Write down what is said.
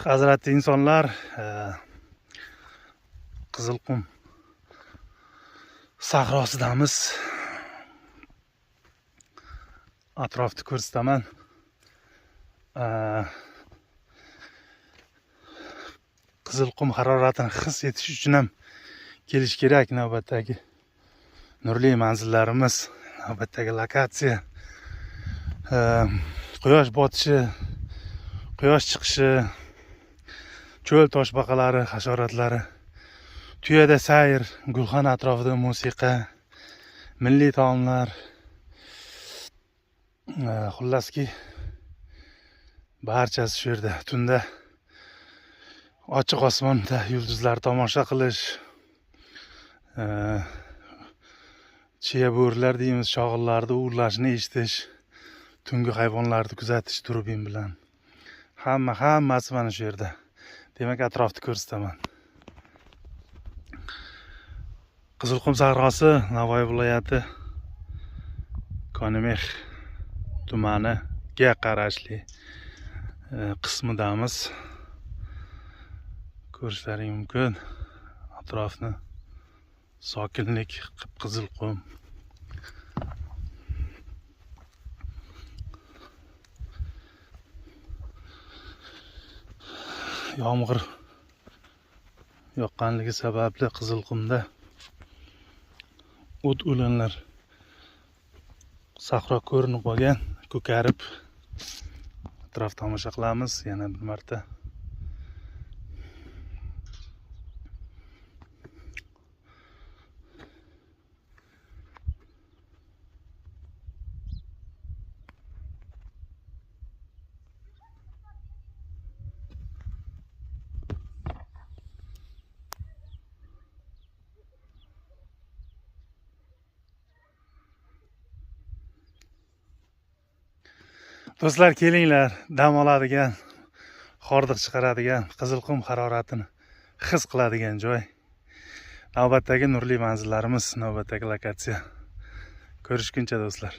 Hazrati insonlar Qizilqum sahrosidamiz. Atrofni ko'rsataman. Qizilqum haroratini his etish uchun ham kelish kerak. Navbatdagi nurli manzillarimiz, navbatdagi lokatsiya, quyosh botishi, quyosh chiqishi, cho'l toshbaqalari, hasharotlari, tuyada sayr, gulxan atrofida musiqa, milliy taomlar, xullaski barchasi shu yerda. Tunda ochiq osmonda yulduzlarni tomosha qilish, chiya bo'rilar deymiz, shog'illarni uvilashini eshitish, tungi hayvonlarni kuzatish turbin bilan. Hammasi mana shu yerda. Demak, atrofni ko'rsataman. Qizilqum sahrosi Navoiy viloyati Konimix tumaniga qarashli qismidamiz. Ko'rishlaring mumkin. Atrofni sokinlik, qip-qizil qum. Yomg'ir yoqqanligi sababli Qizilqumda o't-o'lanlar sahro ko'rinib qolgan, ko'karib. Atrof tomosha qilamiz yana bir marta. Do'stlar, kelinglar, dam oladigan, hordiq chiqaradigan, Qizilqum haroratini his qiladigan joy. Navbatdagi nurli manzillarimiz, navbatdagi lokatsiya. Ko'rishguncha do'stlar.